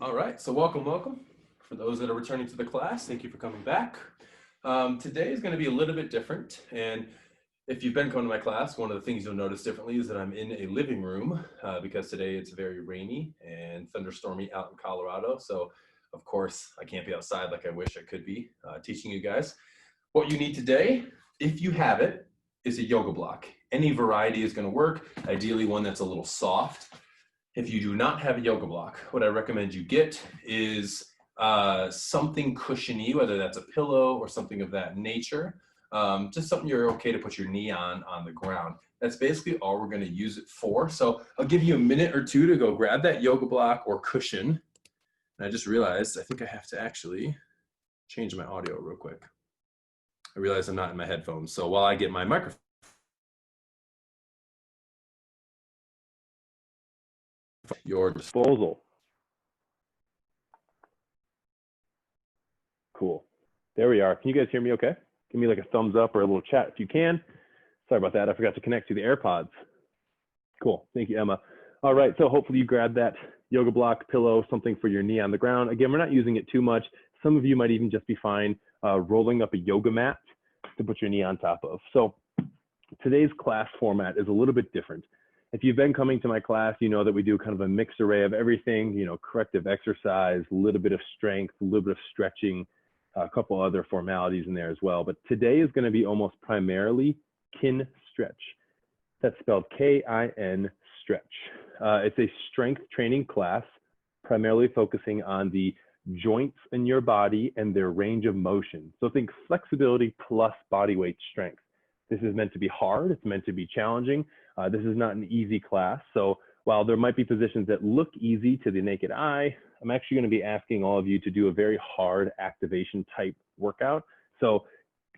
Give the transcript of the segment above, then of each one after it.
All right, so welcome. For those that are returning to the class, thank you for coming back. Today is going to be a little bit different, and if you've been coming to my class, one of the things you'll notice differently is that I'm in a living room because today it's very rainy and thunderstormy out in Colorado. So, of course, I can't be outside like I wish I could be teaching you guys. What you need today, if you have it, is a yoga block. Any variety is going to work, ideally one that's a little soft. If you do not have a yoga block, what I recommend you get is something cushiony, whether that's a pillow or something of that nature. Just something you're okay to put your knee on the ground. That's basically all we're going to use it for. So I'll give you a minute or two to go grab that yoga block or cushion. And I just realized I think I have to actually change my audio real quick. I realize I'm not in my headphones. So while I get my microphone, your disposal. Cool. There we are. Can you guys hear me okay? Give me like a thumbs up or a little chat if you can. Sorry about that. I forgot to connect to the AirPods. Cool. Thank you, Emma. All right. So hopefully you grabbed that yoga block, pillow, something for your knee on the ground. Again, we're not using it too much. Some of you might even just be fine rolling up a yoga mat to put your knee on top of. So today's class format is a little bit different. If you've been coming to my class, you know that we do kind of a mixed array of everything, you know, corrective exercise, a little bit of strength, a little bit of stretching, a couple other formalities in there as well. But today is going to be almost primarily kin stretch. That's spelled K-I-N stretch. It's a strength training class, primarily focusing on the joints in your body and their range of motion. So think flexibility plus body weight strength. This is meant to be hard. It's meant to be challenging. This is not an easy class. So while there might be positions that look easy to the naked eye, I'm actually going to be asking all of you to do a very hard activation type workout. So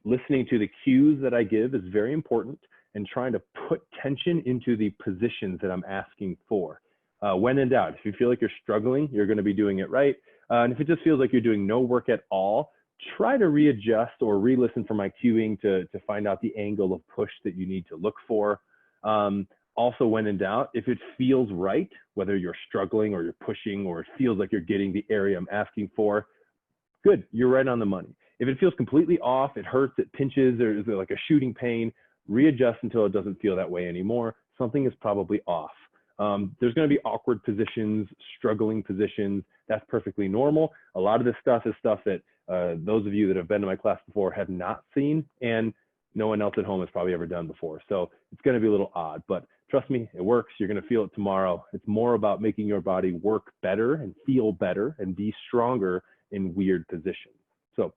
listening to the cues that I give is very important, and trying to put tension into the positions that I'm asking for. When in doubt, if you feel like you're struggling, you're going to be doing it right. And if it just feels like you're doing no work at all, try to readjust or re-listen for my cueing to find out the angle of push that you need to look for. Also, when in doubt, if it feels right, whether you're struggling or you're pushing or it feels like you're getting the area I'm asking for, good, you're right on the money. If it feels completely off, it hurts, it pinches, or is there like a shooting pain, readjust until it doesn't feel that way anymore. Something is probably off. There's going to be awkward positions, struggling positions. That's perfectly normal. A lot of this stuff is stuff that those of you that have been to my class before have not seen, and no one else at home has probably ever done before. So it's going to be a little odd, but trust me, it works. You're going to feel it tomorrow. It's more about making your body work better and feel better and be stronger in weird positions. So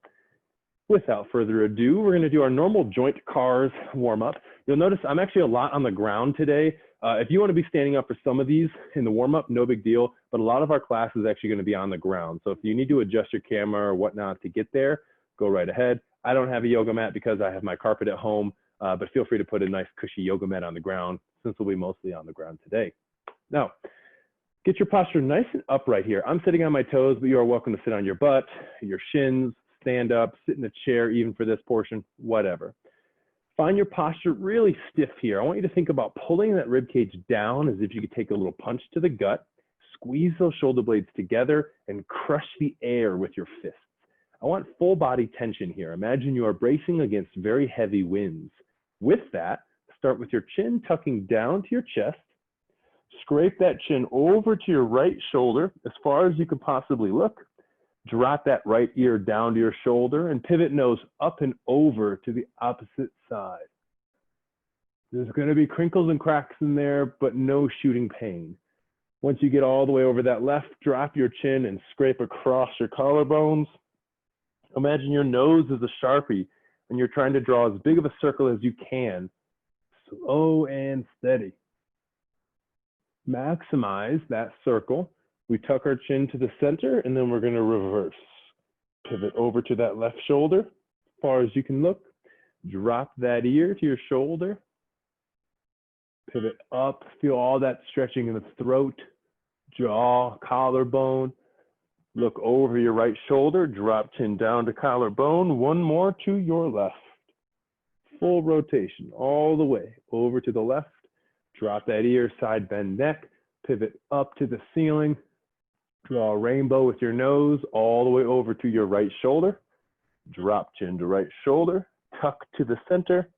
without further ado, we're going to do our normal joint cars warm up. You'll notice I'm actually a lot on the ground today. If you want to be standing up for some of these in the warm up, no big deal, but a lot of our class is actually going to be on the ground. So if you need to adjust your camera or whatnot to get there, go right ahead. I don't have a yoga mat because I have my carpet at home, but feel free to put a nice cushy yoga mat on the ground since we'll be mostly on the ground today. Now, get your posture nice and upright here. I'm sitting on my toes, but you are welcome to sit on your butt, your shins, stand up, sit in a chair even for this portion, whatever. Find your posture really stiff here. I want you to think about pulling that rib cage down as if you could take a little punch to the gut, squeeze those shoulder blades together, and crush the air with your fists. I want full body tension here. Imagine you are bracing against very heavy winds. With that, start with your chin tucking down to your chest. Scrape that chin over to your right shoulder as far as you can possibly look. Drop that right ear down to your shoulder and pivot nose up and over to the opposite side. There's going to be crinkles and cracks in there, but no shooting pain. Once you get all the way over that left, drop your chin and scrape across your collarbones. Imagine your nose is a Sharpie and you're trying to draw as big of a circle as you can, slow and steady. Maximize that circle. We tuck our chin to the center, and then we're going to reverse. Pivot over to that left shoulder, as far as you can look. Drop that ear to your shoulder. Pivot up. Feel all that stretching in the throat, jaw, collarbone. Look over your right shoulder. Drop chin down to collarbone. One more to your left. Full rotation all the way over to the left. Drop that ear, side bend neck. Pivot up to the ceiling. Draw a rainbow with your nose all the way over to your right shoulder. Drop chin to right shoulder, tuck to the center,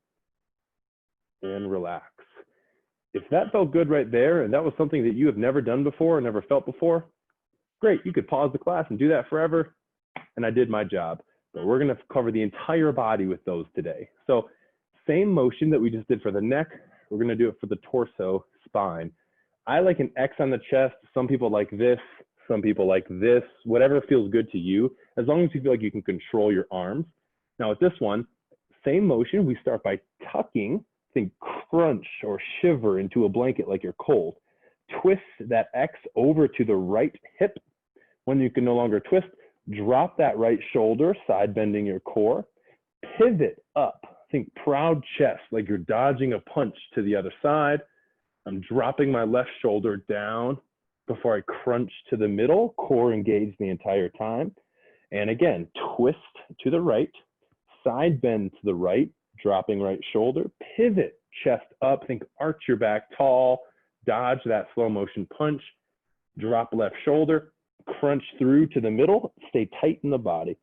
and relax. If that felt good right there, and that was something that you have never done before or never felt before, great, you could pause the class and do that forever, and I did my job. But we're gonna cover the entire body with those today. So same motion that we just did for the neck, we're gonna do it for the torso, spine. I like an X on the chest. Some people like this, some people like this, whatever feels good to you, as long as you feel like you can control your arms. Now with this one, same motion, we start by tucking, think crunch or shiver into a blanket like you're cold. Twist that X over to the right hip. When you can no longer twist, drop that right shoulder, side bending your core. Pivot up, think proud chest, like you're dodging a punch to the other side. I'm dropping my left shoulder down before I crunch to the middle, core engaged the entire time. And again, twist to the right, side bend to the right, dropping right shoulder, pivot, chest up, think arch your back tall, dodge that slow motion punch, drop left shoulder, crunch through to the middle, stay tight in the body.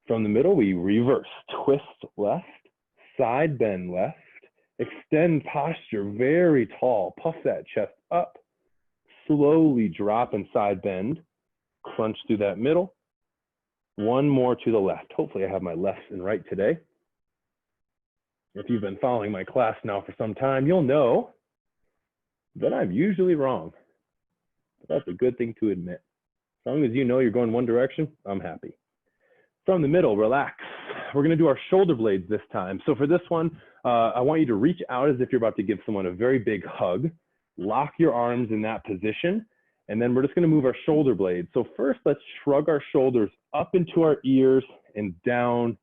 From the middle, we reverse, twist left, side bend left, extend posture very tall, puff that chest up, slowly drop and side bend, crunch through that middle. One more to the left. Hopefully I have my left and right today. If you've been following my class now for some time, you'll know that I'm usually wrong. But that's a good thing to admit. As long as you know you're going one direction, I'm happy. From the middle, relax. We're gonna do our shoulder blades this time. So for this one, I want you to reach out as if you're about to give someone a very big hug. Lock your arms in that position. And then we're just gonna move our shoulder blades. So first, let's shrug our shoulders up into our ears and down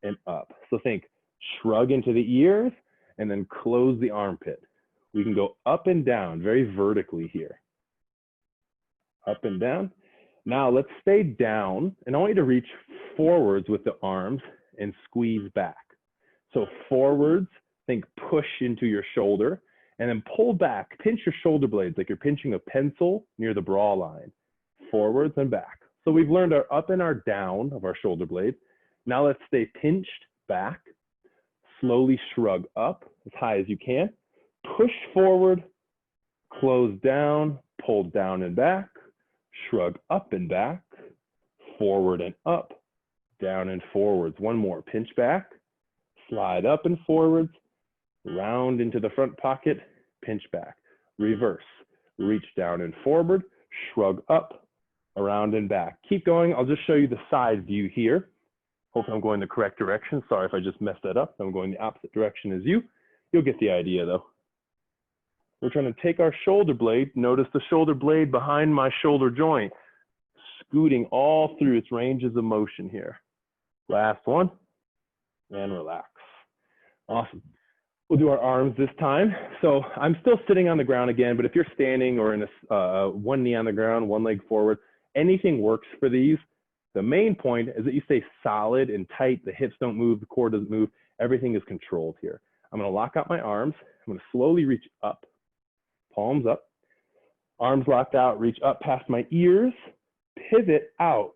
and up. So think shrug into the ears and then close the armpit. We can go up and down very vertically here. Up and down. Now let's stay down, and I want you to reach forwards with the arms and squeeze back. So forwards, think push into your shoulder, and then pull back, pinch your shoulder blades like you're pinching a pencil near the bra line. Forwards and back. So we've learned our up and our down of our shoulder blades. Now let's stay pinched back, slowly shrug up as high as you can, push forward, close down, pull down and back, shrug up and back, forward and up, down and forwards. One more, pinch back, slide up and forwards, round into the front pocket, pinch back, reverse, reach down and forward, shrug up, around and back. Keep going. I'll just show you the side view here. Hopefully I'm going the correct direction. Sorry if I just messed that up. I'm going the opposite direction as you. You'll get the idea though. We're trying to take our shoulder blade. Notice the shoulder blade behind my shoulder joint, scooting all through its ranges of motion here. Last one, and relax. Awesome. We'll do our arms this time. So I'm still sitting on the ground again, but if you're standing or in a one knee on the ground, one leg forward, anything works for these. The main point is that you stay solid and tight. The hips don't move, the core doesn't move. Everything is controlled here. I'm gonna lock out my arms. I'm gonna slowly reach up, palms up, arms locked out, reach up past my ears, pivot out,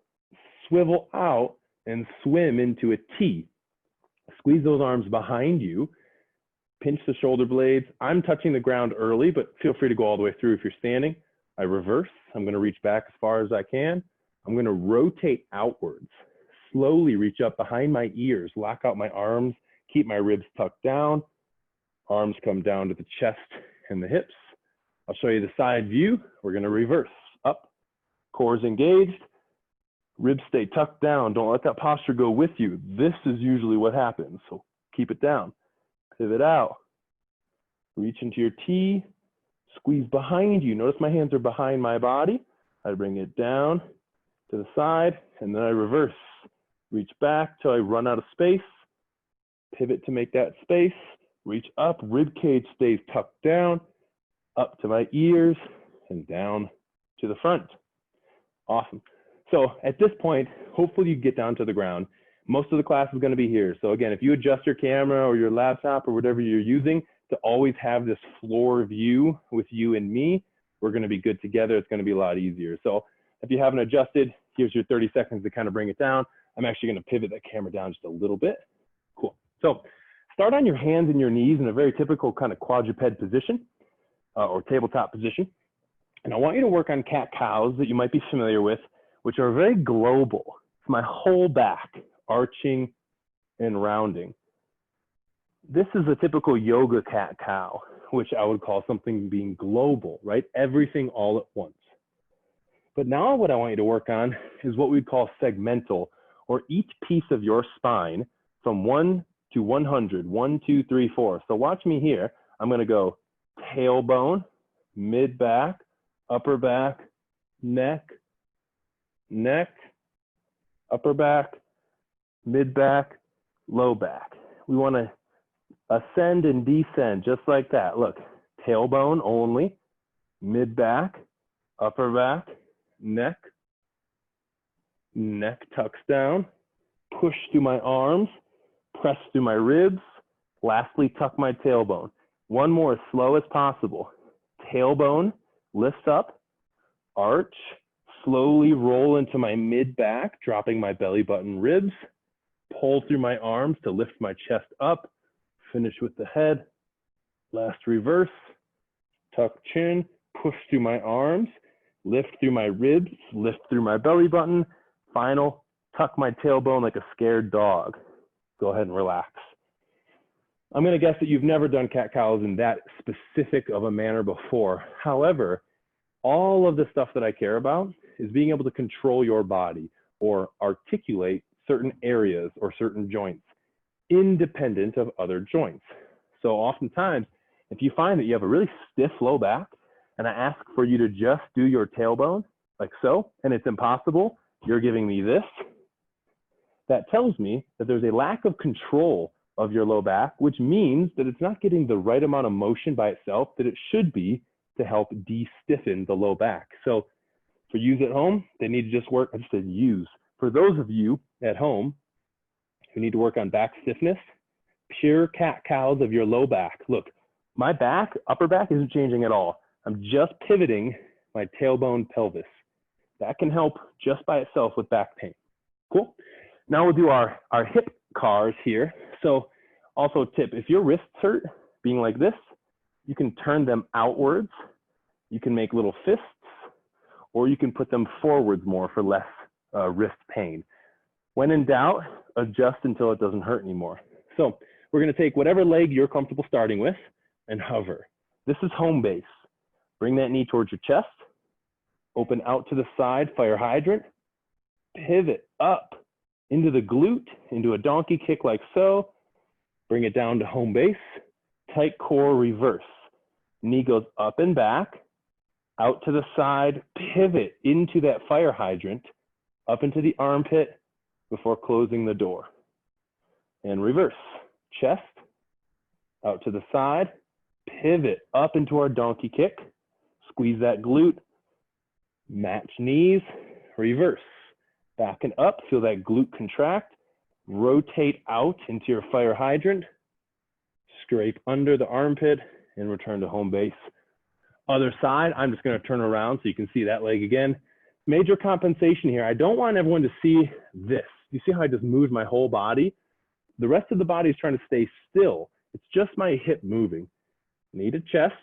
swivel out, and swim into a T. Squeeze those arms behind you, pinch the shoulder blades. I'm touching the ground early, but feel free to go all the way through if you're standing. I reverse. I'm going to reach back as far as I can. I'm going to rotate outwards. Slowly reach up behind my ears, lock out my arms, keep my ribs tucked down. Arms come down to the chest and the hips. I'll show you the side view. We're going to reverse. Up, core's engaged, ribs stay tucked down. Don't let that posture go with you. This is usually what happens, so keep it down. Pivot out, reach into your T, squeeze behind you. Notice my hands are behind my body. I bring it down to the side, and then I reverse. Reach back till I run out of space. Pivot to make that space. Reach up, rib cage stays tucked down, up to my ears, and down to the front. Awesome. So at this point, hopefully you get down to the ground. Most of the class is going to be here. So again, if you adjust your camera or your laptop or whatever you're using to always have this floor view with you and me, we're going to be good together. It's going to be a lot easier. So If you haven't adjusted, here's your 30 seconds to kind of bring it down. I'm actually going to pivot the camera down just a little bit. Cool. So start on your hands and your knees in a very typical kind of quadruped position or tabletop position. And I want you to work on cat-cows that you might be familiar with, which are very global. It's my whole back arching and rounding. This is a typical yoga cat-cow, which I would call something being global, right? Everything all at once. But now what I want you to work on is what we'd call segmental, or each piece of your spine from 1 to 100, 1, 2, 3, 4. So watch me here. I'm going to go tailbone, mid back, upper back, neck, neck, upper back, mid back, low back. We want to ascend and descend just like that. Look, tailbone only, mid back, upper back, neck, neck tucks down, push through my arms, press through my ribs, lastly tuck my tailbone. One more as slow as possible. Tailbone lifts up, arch, slowly roll into my mid back, dropping my belly button ribs, pull through my arms to lift my chest up, finish with the head, last reverse, tuck chin, push through my arms, lift through my ribs, lift through my belly button, final, tuck my tailbone like a scared dog. Go ahead and relax. I'm going to guess that you've never done cat-cows in that specific of a manner before. However, all of the stuff that I care about is being able to control your body or articulate certain areas or certain joints independent of other joints. So oftentimes, if you find that you have a really stiff low back and I ask for you to just do your tailbone like so, and it's impossible, you're giving me this, that tells me that there's a lack of control of your low back, which means that it's not getting the right amount of motion by itself that it should be to help de-stiffen the low back. So for yous at home, they need to just work, I just said yous. For those of you at home who need to work on back stiffness, pure cat-cows of your low back. Look, my back, upper back isn't changing at all. I'm just pivoting my tailbone pelvis. That can help just by itself with back pain. Cool. Now we'll do our hip cars here. So also tip, if your wrists hurt, being like this, you can turn them outwards. You can make little fists, or you can put them forwards more for less wrist pain. When in doubt, adjust until it doesn't hurt anymore. So we're going to take whatever leg you're comfortable starting with and hover. This is home base. Bring that knee towards your chest. Open out to the side, fire hydrant. Pivot up into the glute, into a donkey kick like so. Bring it down to home base. Tight core reverse. Knee goes up and back, out to the side, pivot into that fire hydrant, up into the armpit before closing the door. And reverse. Chest, out to the side, pivot up into our donkey kick. Squeeze that glute. Match knees, reverse. Back and up, feel that glute contract. Rotate out into your fire hydrant. Scrape under the armpit and return to home base. Other side, I'm just going to turn around so you can see that leg again. Major compensation here. I don't want everyone to see this. You see how I just moved my whole body? The rest of the body is trying to stay still. It's just my hip moving. Knee to chest,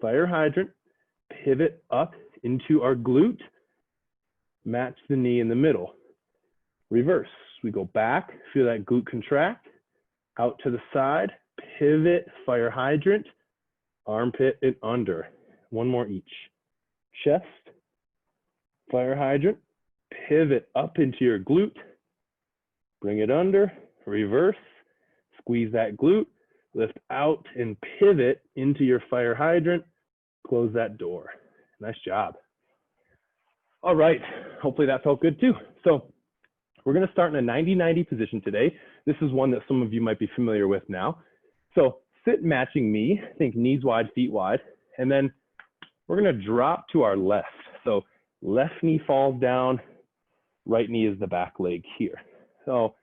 fire hydrant, pivot up into our glute, match the knee in the middle. Reverse. We go back, feel that glute contract, out to the side, pivot, fire hydrant, armpit and under. One more each. Chest, fire hydrant, pivot up into your glute, bring it under, reverse, squeeze that glute, lift out and pivot into your fire hydrant, close that door. Nice job. All right, hopefully that felt good too. So we're gonna start in a 90-90 position today. This is one that some of you might be familiar with now. So sit matching me, think knees wide, feet wide, and then we're gonna drop to our left. So left knee falls down, right knee is the back leg here. So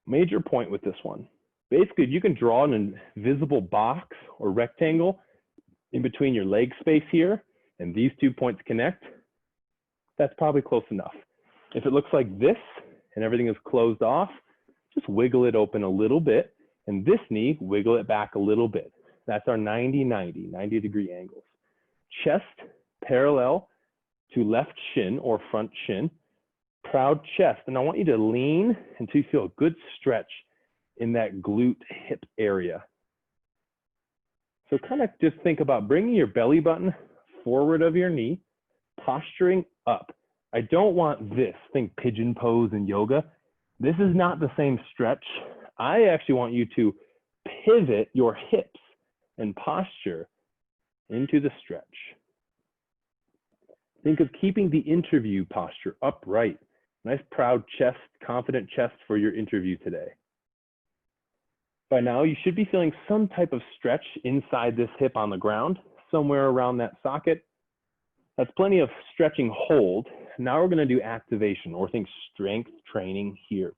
major point with this one. Basically, you can draw an invisible box or rectangle in between your leg space here, and these 2 points connect. that's probably close enough. If it looks like this and everything is closed off, just wiggle it open a little bit, and this knee, wiggle it back a little bit. That's our 90-degree angles. Chest parallel to left shin or front shin, proud chest. And I want you to lean until you feel a good stretch in that glute hip area. So kind of just think about bringing your belly button forward of your knee, posturing up. I don't want this, think pigeon pose in yoga. This is not the same stretch. I actually want you to pivot your hips and posture into the stretch. Think of keeping the interview posture upright. Nice proud chest, confident chest for your interview today. By now, you should be feeling some type of stretch inside this hip on the ground, somewhere around that socket. That's plenty of stretching hold. Now we're going to do activation, or think strength training here.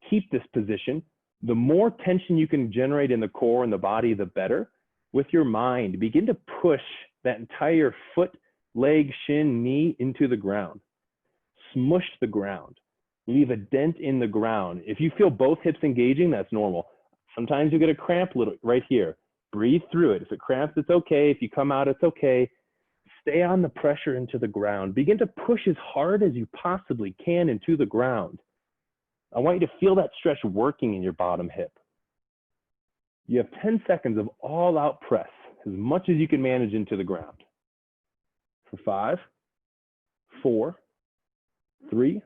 Keep this position. The more tension you can generate in the core and the body, the better. With your mind, begin to push that entire foot, leg, shin, knee into the ground. Smush the ground. Leave a dent in the ground. If you feel both hips engaging, that's normal. Sometimes you get a cramp little right here. Breathe through it. If it cramps, it's okay. If you come out, it's okay. Stay on the pressure into the ground. Begin to push as hard as you possibly can into the ground. I want you to feel that stretch working in your bottom hip. You have 10 seconds of all-out press, as much as you can manage into the ground. For 5, 4, 3,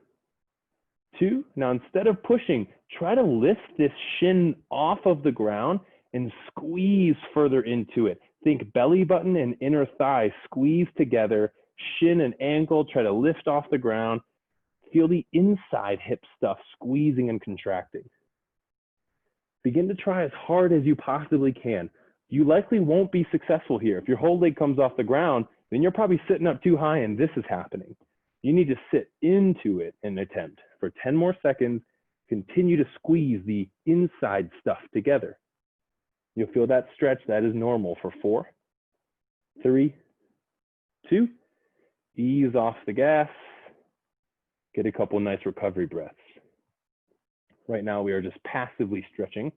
2. Now, instead of pushing, try to lift this shin off of the ground and squeeze further into it. Think belly button and inner thigh squeeze together, shin and ankle, try to lift off the ground. Feel the inside hip stuff squeezing and contracting. Begin to try as hard as you possibly can. You likely won't be successful here. If your whole leg comes off the ground, then you're probably sitting up too high and this is happening. You need to sit into it and attempt. For 10 more seconds, continue to squeeze the inside stuff together. You'll feel that stretch. That is normal. For 4, 3, 2, ease off the gas. Get a couple nice recovery breaths. Right now, we are just passively stretching.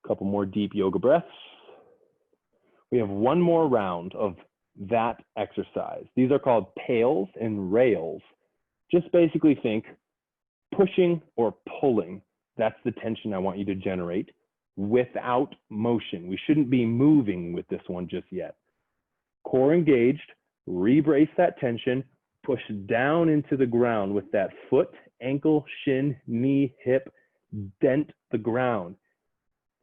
A couple more deep yoga breaths. We have one more round of that exercise. These are called pails and rails. Just basically think pushing or pulling. That's the tension I want you to generate without motion. We shouldn't be moving with this one just yet. Core engaged, rebrace that tension, push down into the ground with that foot, ankle, shin, knee, hip, dent the ground.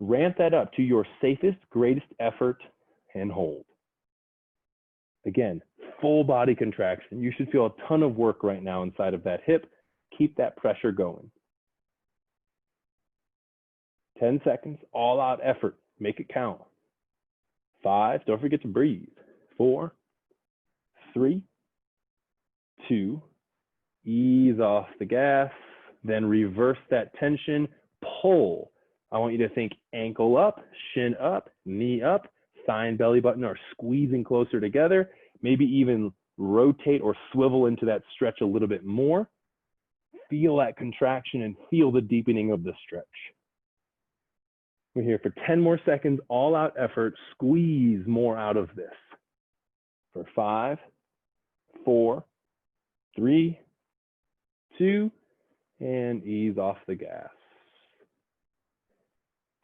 Ramp that up to your safest, greatest effort and hold. Again, full body contraction. You should feel a ton of work right now inside of that hip. Keep that pressure going. 10 seconds, all out effort. Make it count. 5, don't forget to breathe. 4, 3, 2, ease off the gas, then reverse that tension, pull. I want you to think ankle up, shin up, knee up, thigh and belly button are squeezing closer together, maybe even rotate or swivel into that stretch a little bit more. Feel that contraction and feel the deepening of the stretch. We're here for 10 more seconds, all out effort, squeeze more out of this. For 5, 4, 3, 2, and ease off the gas.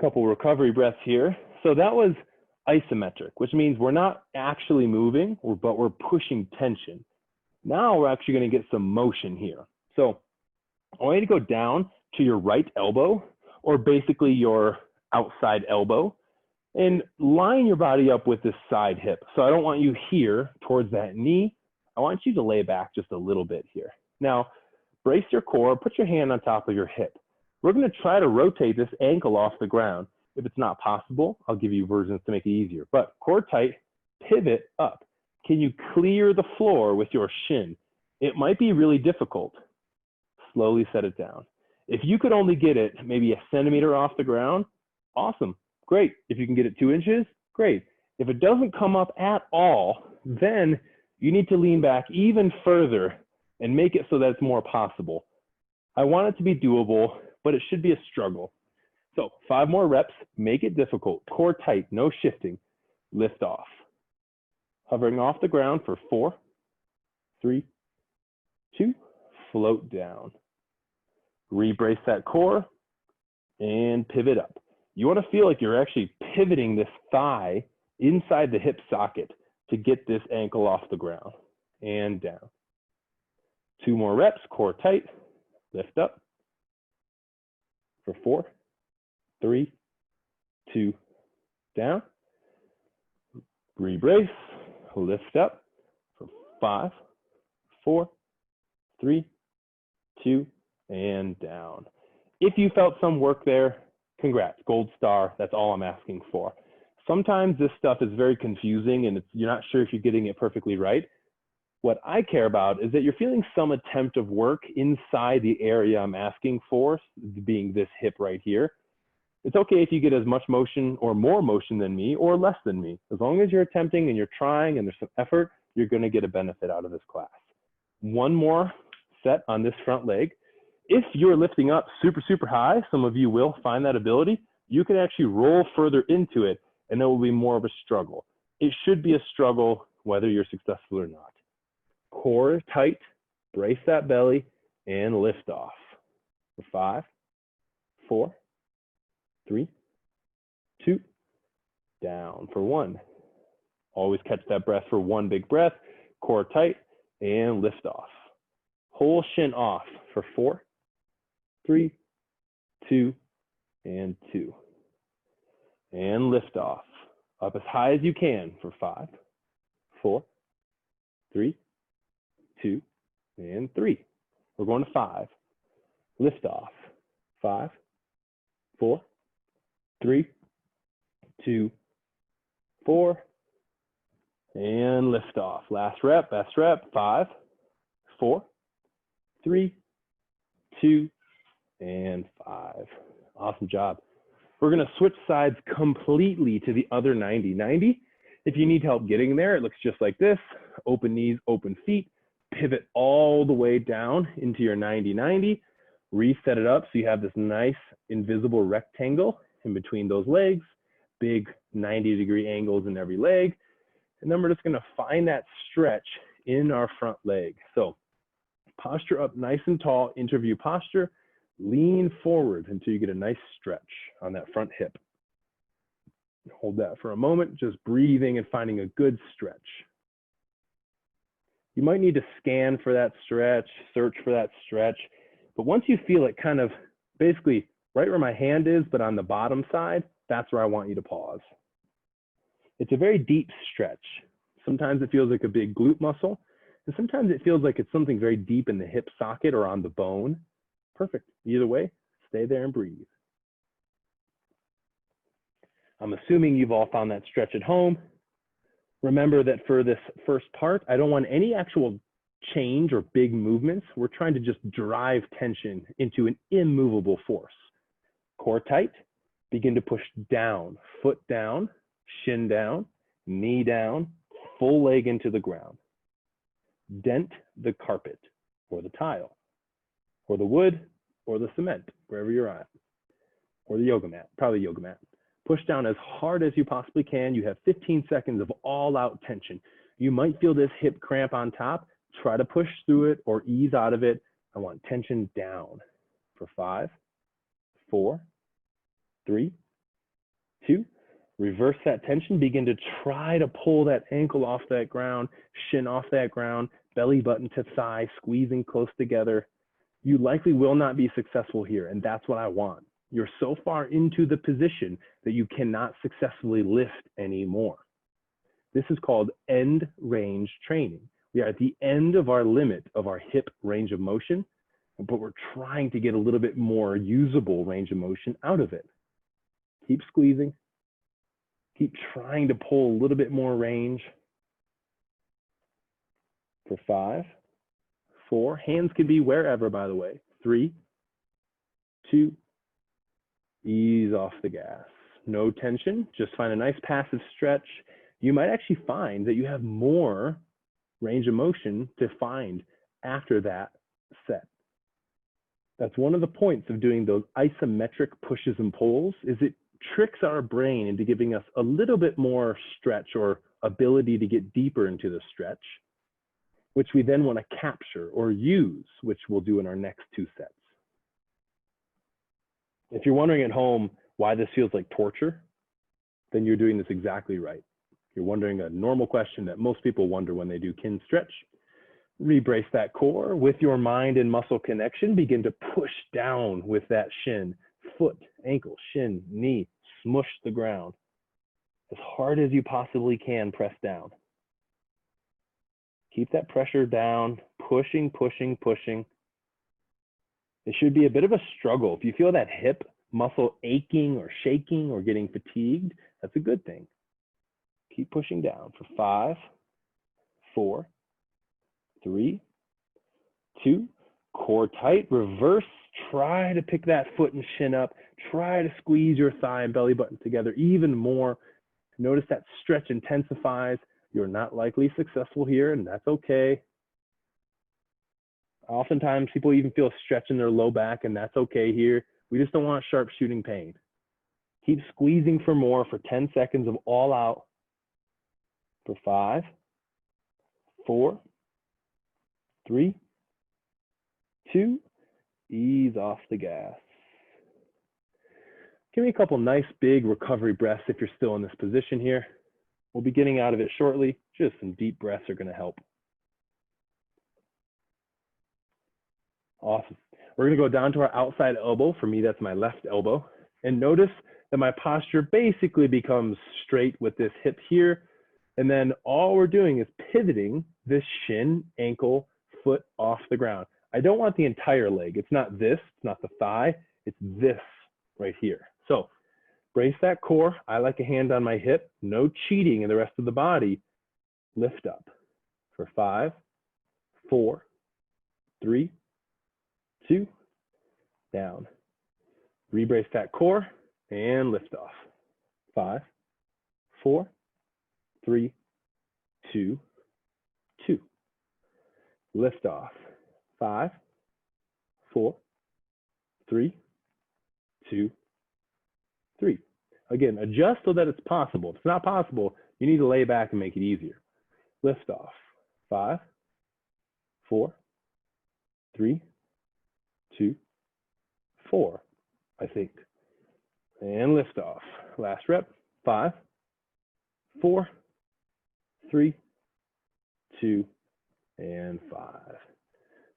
Couple recovery breaths here. So that was isometric, which means we're not actually moving, but we're pushing tension. Now we're actually going to get some motion here. So I want you to go down to your right elbow, or basically your outside elbow, and line your body up with this side hip. So I don't want you here towards that knee. I want you to lay back just a little bit here. Now, brace your core, put your hand on top of your hip. We're going to try to rotate this ankle off the ground. If it's not possible, I'll give you versions to make it easier. But core tight, pivot up. Can you clear the floor with your shin? It might be really difficult. Slowly set it down. If you could only get it maybe a centimeter off the ground, awesome, great. If you can get it 2 inches, great. If it doesn't come up at all, then You need to lean back even further and make it so that it's more possible. I want it to be doable, but it should be a struggle. So 5 more reps, make it difficult, core tight, no shifting, lift off. Hovering off the ground for 4, 3, 2, float down. Rebrace that core and pivot up. You want to feel like you're actually pivoting this thigh inside the hip socket to get this ankle off the ground and down. 2 more reps, core tight, lift up for 4, 3, 2, down. Rebrace, lift up for 5, 4, 3, 2, and down. If you felt some work there, congrats, gold star, that's all I'm asking for. Sometimes this stuff is very confusing and you're not sure if you're getting it perfectly right. What I care about is that you're feeling some attempt of work inside the area I'm asking for, being this hip right here. It's okay if you get as much motion or more motion than me or less than me. As long as you're attempting and you're trying and there's some effort, you're going to get a benefit out of this class. 1 more set on this front leg. If you're lifting up super, super high, some of you will find that ability, you can actually roll further into it and it will be more of a struggle. It should be a struggle whether you're successful or not. Core tight, brace that belly, and lift off. For 5, 4, 3, 2, down for 1. Always catch that breath for 1 big breath, core tight, and lift off. Whole shin off for 4, 3, 2, and 2. And lift off. Up as high as you can for 5, 4, 3, 2, and 3. We're going to 5. Lift off. 5, 4, 3, 2, 4, and lift off. Last rep, best rep. 5, 4, 3, 2, and 5. Awesome job. We're going to switch sides completely to the other 90-90. If you need help getting there, it looks just like this. Open knees, open feet. Pivot all the way down into your 90-90. Reset it up so you have this nice invisible rectangle in between those legs. Big 90-degree angles in every leg. And then we're just going to find that stretch in our front leg. So posture up nice and tall, interview posture. Lean forward until you get a nice stretch on that front hip. Hold that for a moment, just breathing and finding a good stretch. You might need to scan for that stretch, search for that stretch, but once you feel it kind of basically right where my hand is, but on the bottom side, that's where I want you to pause. It's a very deep stretch. Sometimes it feels like a big glute muscle, and sometimes it feels like it's something very deep in the hip socket or on the bone. Perfect. Either way, stay there and breathe. I'm assuming you've all found that stretch at home. Remember that for this first part, I don't want any actual change or big movements. We're trying to just drive tension into an immovable force. Core tight, begin to push down, foot down, shin down, knee down, full leg into the ground. Dent the carpet or the tile, or the wood, or the cement, wherever you're at, or the yoga mat, probably yoga mat. Push down as hard as you possibly can. You have 15 seconds of all-out tension. You might feel this hip cramp on top. Try to push through it or ease out of it. I want tension down for 5, 4, 3, 2. Reverse that tension. Begin to try to pull that ankle off that ground, shin off that ground, belly button to thigh, squeezing close together. You likely will not be successful here, and that's what I want. You're so far into the position that you cannot successfully lift anymore. This is called end range training. We are at the end of our limit of our hip range of motion, but we're trying to get a little bit more usable range of motion out of it. Keep squeezing. Keep trying to pull a little bit more range. For 5, 4, hands can be wherever, by the way. 3, 2, ease off the gas. No tension, just find a nice passive stretch. You might actually find that you have more range of motion to find after that set. That's one of the points of doing those isometric pushes and pulls, is it tricks our brain into giving us a little bit more stretch or ability to get deeper into the stretch, which we then want to capture or use, which we'll do in our next two sets. If you're wondering at home why this feels like torture, then you're doing this exactly right. You're wondering a normal question that most people wonder when they do kin stretch. Rebrace that core with your mind and muscle connection. Begin to push down with that shin, foot, ankle, shin, knee, smush the ground. As hard as you possibly can, press down. Keep that pressure down, pushing, pushing, pushing. It should be a bit of a struggle. If you feel that hip muscle aching or shaking or getting fatigued, that's a good thing. Keep pushing down for 5, 4, 3, 2, core tight, reverse. Try to pick that foot and shin up. Try to squeeze your thigh and belly button together even more. Notice that stretch intensifies. You're not likely successful here, and that's okay. Oftentimes, people even feel a stretch in their low back, and that's okay here. We just don't want sharp shooting pain. Keep squeezing for more for 10 seconds of all out. For 5, 4, 3, 2, ease off the gas. Give me a couple nice big recovery breaths if you're still in this position here. We'll be getting out of it shortly. Just some deep breaths are going to help. Awesome. We're going to go down to our outside elbow. For me, that's my left elbow. And notice that my posture basically becomes straight with this hip here. And then all we're doing is pivoting this shin, ankle, foot off the ground. I don't want the entire leg. It's not this, it's not the thigh, it's this right here. So brace that core. I like a hand on my hip. No cheating in the rest of the body. Lift up for 5, 4, 3, 2, down. Rebrace that core and lift off. 5, 4, 3, 2, 2. Lift off. 5, 4, 3, 2, 3. Again, adjust so that it's possible. If it's not possible, you need to lay back and make it easier. Lift off. 5, 4, 3, 2, 4, I think. And lift off. Last rep. 5, 4, 3, 2, and 5.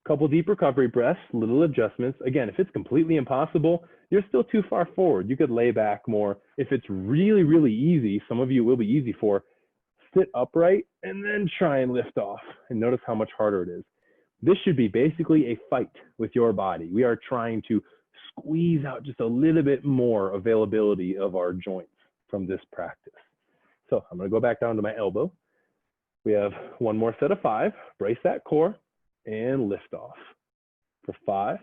Couple deep recovery breaths, little adjustments. Again, if it's completely impossible, you're still too far forward. You could lay back more. If it's really, really easy, some of you will be easy for, sit upright and then try and lift off. And notice how much harder it is. This should be basically a fight with your body. We are trying to squeeze out just a little bit more availability of our joints from this practice. So I'm going to go back down to my elbow. We have one more set of 5. Brace that core and lift off for 5,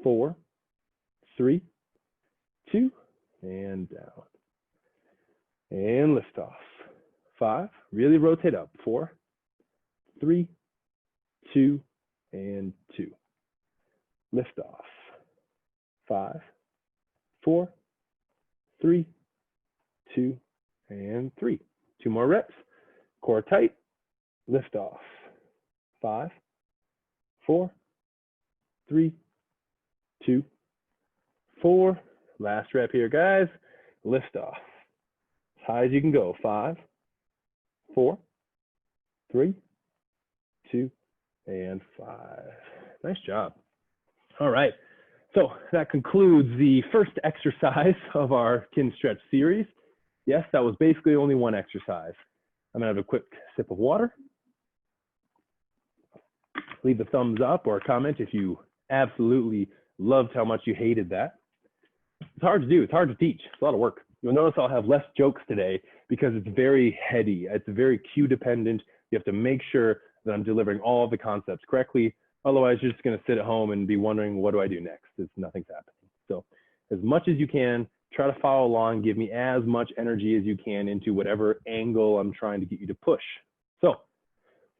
4, 3, 2, and down. And lift off. 5, really rotate up. 4, 3, 2, and 2. Lift off. 5, 4, 3, 2, and 3. 2 more reps. Core tight. Lift off. 5, 4, 3, 2, 4. Last rep here, guys. Lift off. As high as you can go. 5, 4, 3, 2, and 5. Nice job. All right. So that concludes the first exercise of our kin stretch series. Yes, that was basically only one exercise. I'm gonna have a quick sip of water. Leave a thumbs up or a comment if you absolutely loved how much you hated that. It's hard to do, it's hard to teach, it's a lot of work. You'll notice I'll have less jokes today because it's very heady, it's very cue dependent. You have to make sure that I'm delivering all of the concepts correctly. Otherwise, you're just gonna sit at home and be wondering, what do I do next? Nothing's happening. So as much as you can, try to follow along, give me as much energy as you can into whatever angle I'm trying to get you to push. So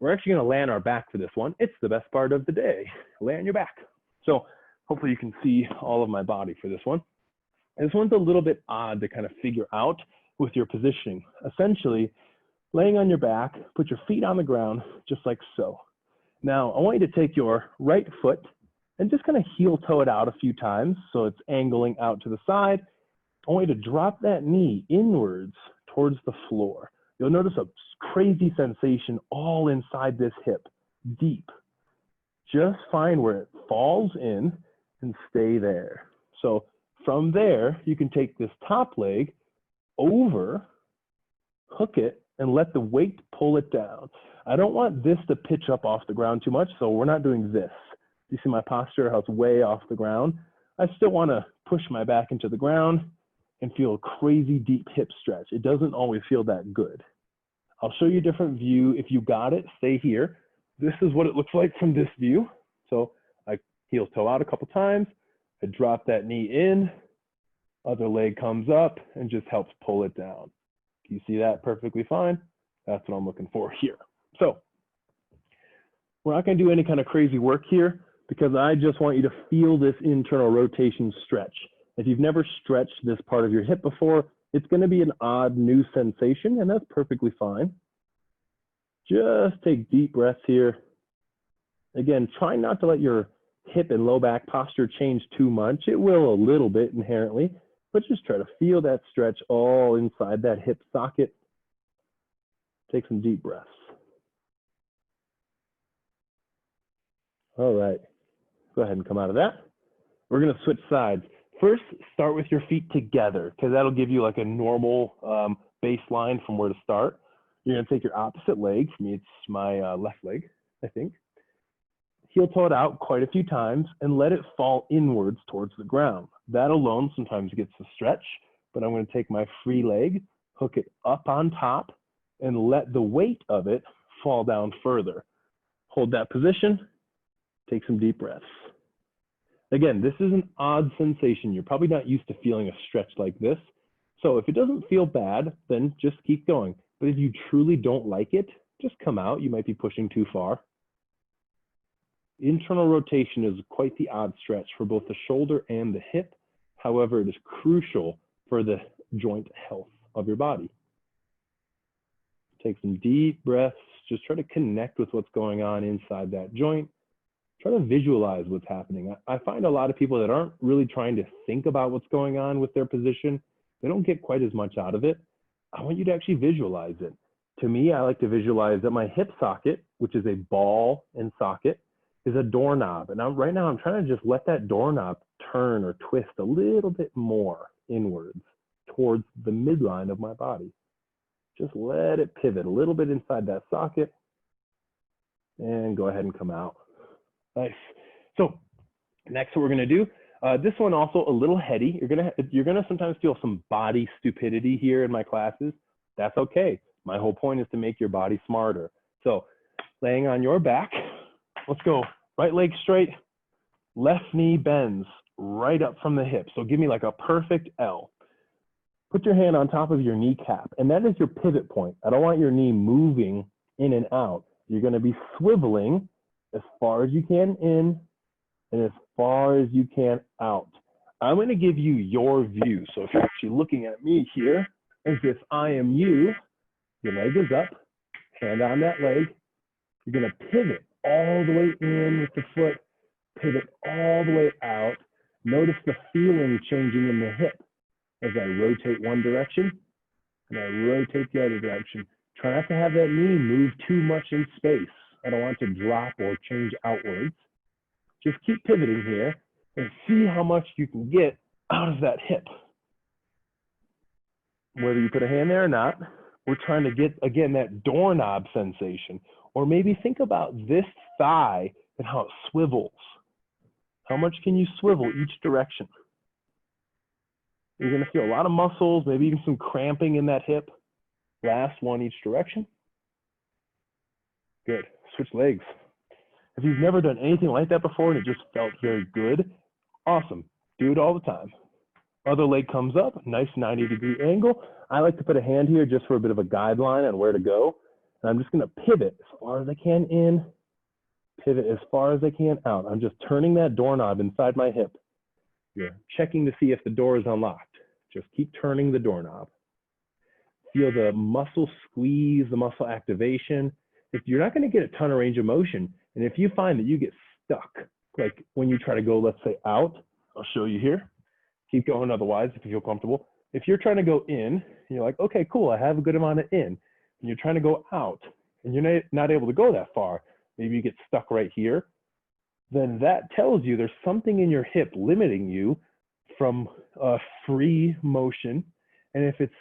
We're actually going to lay on our back for this one. It's the best part of the day. Lay on your back. So hopefully you can see all of my body for this one. And this one's a little bit odd to kind of figure out with your positioning. Essentially, laying on your back, put your feet on the ground, just like so. Now, I want you to take your right foot and just kind of heel toe it out a few times so it's angling out to the side. I want you to drop that knee inwards towards the floor. You'll notice a crazy sensation all inside this hip, deep. Just find where it falls in and stay there. So from there, you can take this top leg over, hook it, and let the weight pull it down. I don't want this to pitch up off the ground too much, so we're not doing this. You see my posture, how it's way off the ground? I still want to push my back into the ground and feel a crazy deep hip stretch. It doesn't always feel that good. I'll show you a different view. If you got it, stay here. This is what it looks like from this view. So I heel toe out a couple times. I drop that knee in. Other leg comes up and just helps pull it down. You see that perfectly fine? That's what I'm looking for here. So we're not going to do any kind of crazy work here because I just want you to feel this internal rotation stretch. If you've never stretched this part of your hip before, it's going to be an odd new sensation, and that's perfectly fine. Just take deep breaths here. Again, try not to let your hip and low back posture change too much. It will a little bit inherently, but just try to feel that stretch all inside that hip socket. Take some deep breaths. All right, go ahead and come out of that. We're going to switch sides. First, start with your feet together because that'll give you like a normal baseline from where to start. You're going to take your opposite leg. For me, it's my left leg, I think. Heel toe it out quite a few times and let it fall inwards towards the ground. That alone sometimes gets a stretch, but I'm going to take my free leg, hook it up on top, and let the weight of it fall down further. Hold that position. Take some deep breaths. Again, this is an odd sensation. You're probably not used to feeling a stretch like this. So if it doesn't feel bad, then just keep going. But if you truly don't like it, just come out. You might be pushing too far. Internal rotation is quite the odd stretch for both the shoulder and the hip. However, it is crucial for the joint health of your body. Take some deep breaths. Just try to connect with what's going on inside that joint. Try to visualize what's happening. I find a lot of people that aren't really trying to think about what's going on with their position, they don't get quite as much out of it. I want you to actually visualize it. To me, I like to visualize that my hip socket, which is a ball and socket, is a doorknob. And right now I'm trying to just let that doorknob turn or twist a little bit more inwards towards the midline of my body. Just let it pivot a little bit inside that socket and go ahead and come out. Nice. So next what we're going to do, this one also a little heady. You're gonna sometimes feel some body stupidity here in my classes. That's okay. My whole point is to make your body smarter. So laying on your back, let's go right leg straight, left knee bends right up from the hip. So give me like a perfect L. Put your hand on top of your kneecap, and that is your pivot point. I don't want your knee moving in and out. You're going to be swiveling as far as you can in and as far as you can out. I'm going to give you your view. So if you're actually looking at me here, as if I am you, your leg is up, hand on that leg. You're going to pivot all the way in with the foot, pivot all the way out. Notice the feeling changing in the hip as I rotate one direction and I rotate the other direction. Try not to have that knee move too much in space. I don't want to drop or change outwards. Just keep pivoting here and see how much you can get out of that hip. Whether you put a hand there or not, we're trying to get, again, that doorknob sensation. Or maybe think about this thigh and how it swivels. How much can you swivel each direction? You're going to feel a lot of muscles, maybe even some cramping in that hip. Last one each direction. Good. Switch legs. If you've never done anything like that before and it just felt very good, awesome. Do it all the time. Other leg comes up, nice 90-degree angle. I like to put a hand here just for a bit of a guideline on where to go. And I'm just gonna pivot as far as I can in, pivot as far as I can out. I'm just turning that doorknob inside my hip. You're checking to see if the door is unlocked. Just keep turning the doorknob. Feel the muscle squeeze, the muscle activation. If you're not going to get a ton of range of motion, and if you find that you get stuck, like when you try to go, let's say out, I'll show you here. Keep going otherwise if you feel comfortable. If you're trying to go in, and you're like, okay, cool, I have a good amount of in, and you're trying to go out, and you're not able to go that far, maybe you get stuck right here, then that tells you there's something in your hip limiting you from free motion. And if it's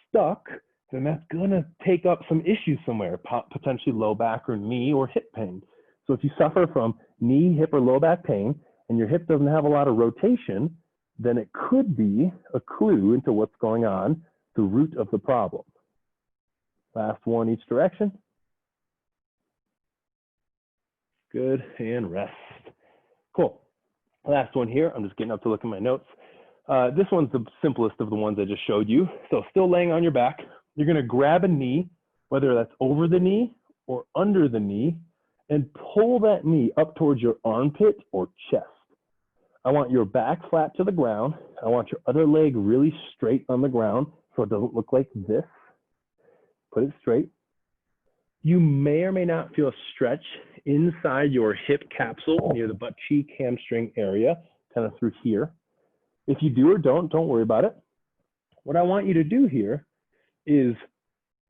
stuck, then that's gonna take up some issues somewhere, potentially low back or knee or hip pain. So if you suffer from knee, hip, or low back pain, and your hip doesn't have a lot of rotation, then it could be a clue into what's going on, the root of the problem. Last one each direction. Good, and rest. Cool. Last one here, I'm just getting up to look at my notes. This one's the simplest of the ones I just showed you. So still laying on your back, you're gonna grab a knee, whether that's over the knee or under the knee, and pull that knee up towards your armpit or chest. I want your back flat to the ground. I want your other leg really straight on the ground so it doesn't look like this. Put it straight. You may or may not feel a stretch inside your hip capsule near the butt cheek, hamstring area, kind of through here. If you do or don't worry about it. What I want you to do here is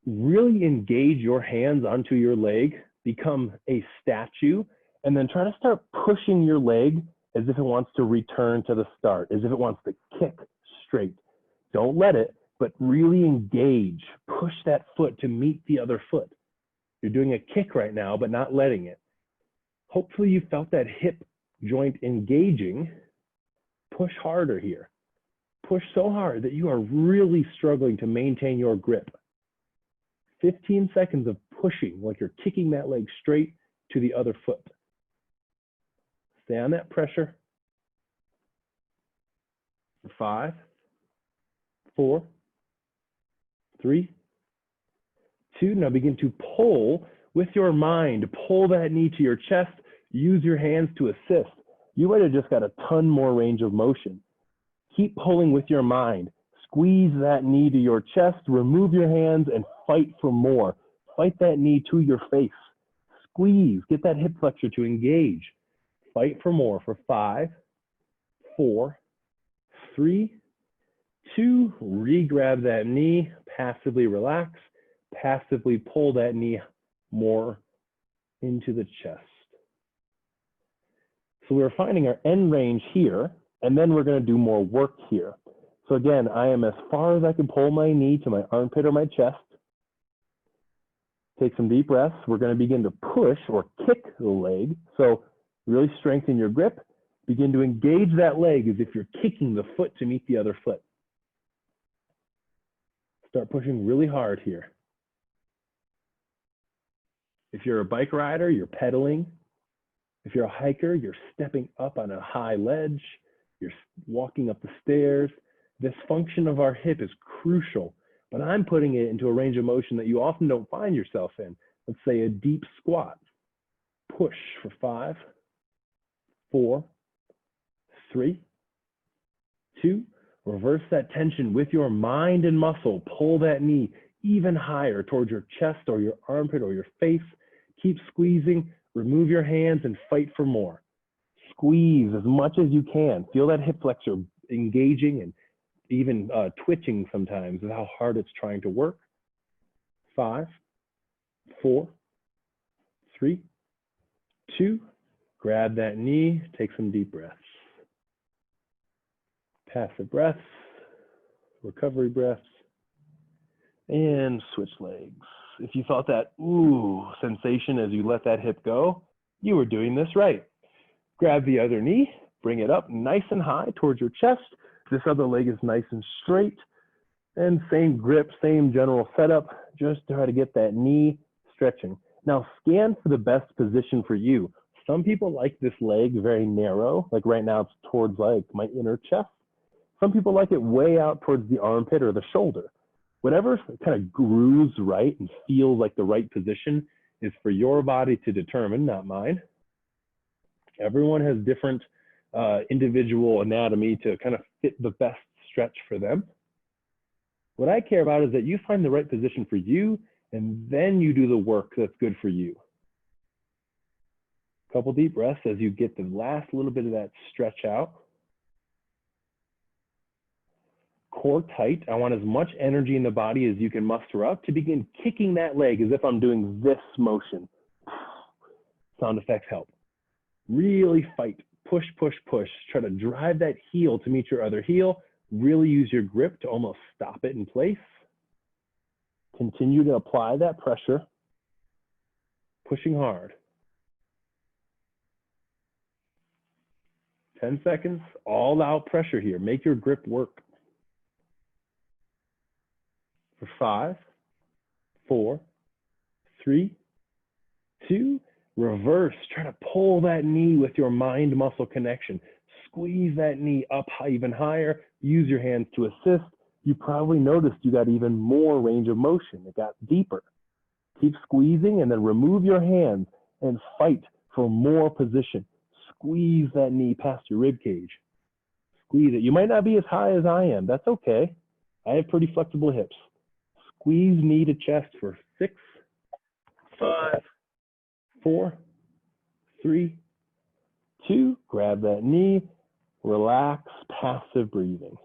really engage your hands onto your leg, become a statue, and then try to start pushing your leg as if it wants to return to the start, as if it wants to kick straight. Don't let it, but really engage. Push that foot to meet the other foot. You're doing a kick right now, but not letting it. Hopefully you felt that hip joint engaging. Push harder here. Push so hard that you are really struggling to maintain your grip. 15 seconds of pushing like you're kicking that leg straight to the other foot. Stay on that pressure. 5, 4, 3, 2. Now begin to pull with your mind. Pull that knee to your chest. Use your hands to assist. You might have just got a ton more range of motion. Keep pulling with your mind. Squeeze that knee to your chest. Remove your hands and fight for more. Fight that knee to your face. Squeeze. Get that hip flexor to engage. Fight for more for 5, 4, 3, 2. Re-grab that knee. Passively relax. Passively pull that knee more into the chest. So we're finding our end range here, and then we're going to do more work here. So again, I am as far as I can pull my knee to my armpit or my chest. Take some deep breaths. We're going to begin to push or kick the leg. So really strengthen your grip. Begin to engage that leg as if you're kicking the foot to meet the other foot. Start pushing really hard here. If you're a bike rider, you're pedaling. If you're a hiker, you're stepping up on a high ledge. You're walking up the stairs. This function of our hip is crucial, but I'm putting it into a range of motion that you often don't find yourself in. Let's say a deep squat. Push for 5, 4, 3, 2. Reverse that tension with your mind and muscle. Pull that knee even higher towards your chest or your armpit or your face. Keep squeezing. Remove your hands and fight for more. Squeeze as much as you can. Feel that hip flexor engaging and even twitching sometimes with how hard it's trying to work. 5, 4, 3, 2. Grab that knee. Take some deep breaths. Passive breaths, recovery breaths, and switch legs. If you felt that ooh sensation as you let that hip go, you were doing this right. Grab the other knee, bring it up nice and high towards your chest. This other leg is nice and straight. And same grip, same general setup. Just try to get that knee stretching. Now scan for the best position for you. Some people like this leg very narrow, like right now it's towards like my inner chest. Some people like it way out towards the armpit or the shoulder. whatever kind of grooves right and feels like the right position is for your body to determine, not mine. Everyone has different individual anatomy to kind of fit the best stretch for them. What I care about is that you find the right position for you, and then you do the work that's good for you. Couple deep breaths as you get the last little bit of that stretch out. Core tight. I want as much energy in the body as you can muster up to begin kicking that leg as if I'm doing this motion. Sound effects help. Really fight. Push, push, push. Try to drive that heel to meet your other heel. Really use your grip to almost stop it in place. Continue to apply that pressure. Pushing hard. 10 seconds, all out pressure here. Make your grip work. For 5, 4, 3, 2, reverse. Try to pull that knee with your mind muscle connection. Squeeze that knee up high, even higher. Use your hands to assist. You probably noticed you got even more range of motion. It got deeper. Keep squeezing and then remove your hands and fight for more position. Squeeze that knee past your rib cage. Squeeze it. You might not be as high as I am. That's okay. I have pretty flexible hips. Squeeze knee to chest for 6, 5, 4, 3, 2. Grab that knee. Relax, passive breathing.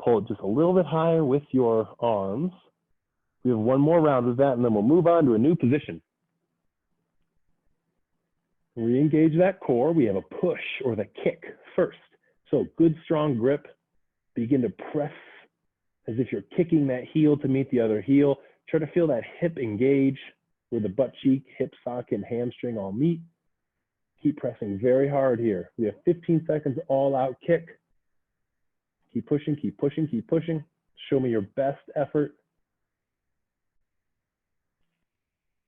Pull it just a little bit higher with your arms. We have one more round of that, and then we'll move on to a new position. Re-engage that core. We have a push or the kick first. So good, strong grip. Begin to press as if you're kicking that heel to meet the other heel. Try to feel that hip engage where the butt cheek, hip socket, and hamstring all meet. Keep pressing very hard here. We have 15 seconds all out kick. Keep pushing, keep pushing, keep pushing. Show me your best effort.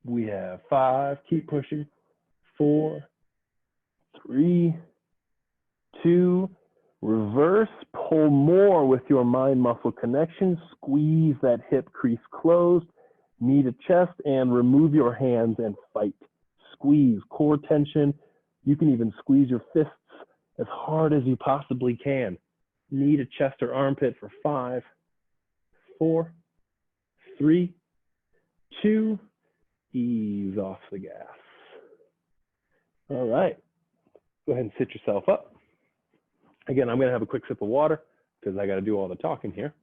We have 5, keep pushing. 4, 3, 2, reverse, pull more with your mind muscle connection. Squeeze that hip crease closed, knee to chest, and remove your hands and fight. Squeeze, core tension. You can even squeeze your fists as hard as you possibly can. Knee to chest or armpit for 5, 4, 3, 2, ease off the gas. All right, go ahead and sit yourself up. Again, I'm gonna have a quick sip of water because I gotta do all the talking here.